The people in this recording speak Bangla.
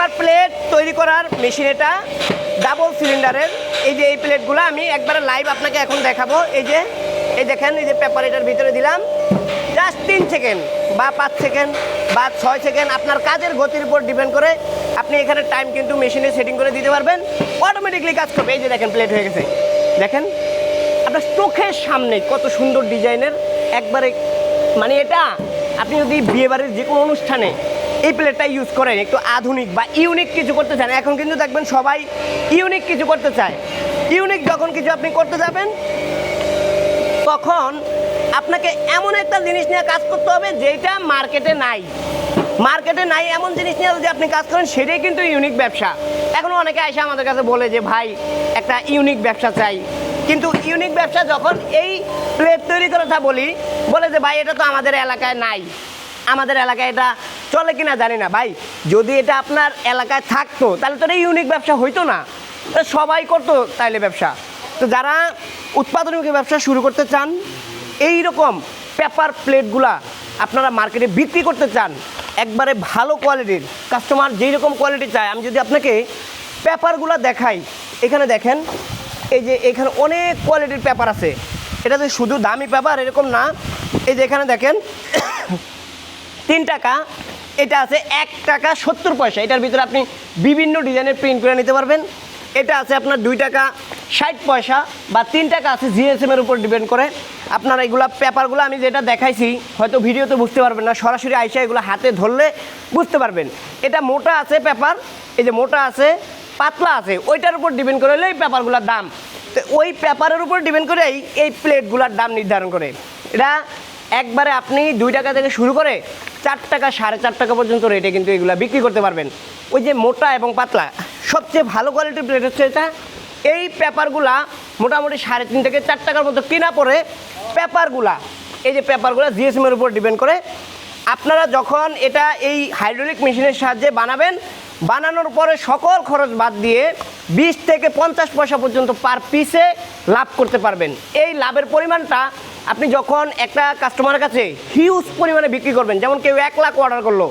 পেপার প্লেট তৈরি করার মেশিন এটা ডাবল সিলিন্ডারের। এই যে এই প্লেটগুলো আমি একবারে লাইভ আপনাকে এখন দেখাবো। এই দেখেন, এই যে পেপার এটার ভিতরে দিলাম, জাস্ট 3 সেকেন্ড বা 5 সেকেন্ড বা 6 সেকেন্ড আপনার কাজের গতির উপর ডিপেন্ড করে আপনি এখানে টাইম কিন্তু মেশিনে সেটিং করে দিতে পারবেন, অটোমেটিকলি কাজ করবে। এই যে দেখেন প্লেট হয়ে গেছে, দেখেন আপনার চোখের সামনে কত সুন্দর ডিজাইনের একবারে। মানে এটা আপনি যদি বিয়েবাড়ির যে কোনো অনুষ্ঠানে এই প্লেটটা ইউজ করেন, একটু আধুনিক বা ইউনিক কিছু করতে চান, এখন কিন্তু দেখবেন সবাই ইউনিক কিছু করতে চায়। ইউনিক যখন কিছু আপনি করতে যাবেন তখন আপনাকে এমন একটা জিনিস নিয়ে কাজ করতে হবে যেটা মার্কেটে নাই। এমন জিনিস নিয়ে যদি আপনি কাজ করেন সেটাই কিন্তু ইউনিক ব্যবসা। এখন অনেকে এসে আমাদের কাছে বলে যে ভাই একটা ইউনিক ব্যবসা চাই, কিন্তু ইউনিক ব্যবসা যখন এই প্লেট তৈরি করার কথা বলে যে ভাই এটা তো আমাদের এলাকায় নাই, আমাদের এলাকায় এটা চলে কিনা জানি না। ভাই যদি এটা আপনার এলাকায় থাকতো তাহলে তো এটা ইউনিক ব্যবসা হইতো না, সবাই করতো তাইলে ব্যবসা। তো যারা উৎপাদনমুখী ব্যবসা শুরু করতে চান, এই রকম পেপার প্লেটগুলা আপনারা মার্কেটে বিক্রি করতে চান, একবারে ভালো কোয়ালিটির, কাস্টমার যেই রকম কোয়ালিটি চায়, আমি যদি আপনাকে পেপারগুলো দেখাই, এখানে দেখেন, এই যে এখানে অনেক কোয়ালিটির পেপার আছে। এটা যে শুধু দামি পেপার এরকম না, এই যে এখানে দেখেন 3 টাকা, এটা আছে 1 টাকা 70 পয়সা। এটার ভিতরে আপনি বিভিন্ন ডিজাইনের প্রিন্ট করে নিতে পারবেন। এটা আছে আপনার 2 টাকা 60 পয়সা বা 3 টাকা আছে, জিএসএমের উপর ডিপেন্ড করে। আপনারা এগুলা পেপারগুলো আমি যেটা দেখাইছি হয়তো ভিডিওতে বুঝতে পারবেন না, সরাসরি আইসা এগুলো হাতে ধরলে বুঝতে পারবেন। এটা মোটা আছে পেপার, এই যে মোটা আছে, পাতলা আছে, ওইটার উপর ডিপেন্ড করে হলে এই পেপারগুলোর দাম। তো ওই পেপারের উপর ডিপেন্ড করেই এই প্লেটগুলোর দাম নির্ধারণ করে। এটা একবারে আপনি 2 টাকা থেকে শুরু করে 4 টাকা 4.5 টাকা পর্যন্ত রেটে কিন্তু এগুলো বিক্রি করতে পারবেন। ওই যে মোটা এবং পাতলা, সবচেয়ে ভালো কোয়ালিটির প্লেট হচ্ছে এটা। এই পেপারগুলা মোটামুটি 3.5 থেকে 4 টাকার মতো কিনা পড়ে পেপারগুলা। এই যে পেপারগুলা জিএসএমের উপর ডিপেন্ড করে। আপনারা যখন এটা এই হাইড্রোলিক মেশিনের সাহায্যে বানানোর পরে সকল খরচ বাদ দিয়ে 20 থেকে 50 পয়সা পর্যন্ত পার পিসে লাভ করতে পারবেন। এই লাভের পরিমাণটা আপনি যখন একটা কাস্টমারের কাছে হিউজ পরিমাণে বিক্রি করবেন, যেমন কেউ 1 লাখ অর্ডার করলো,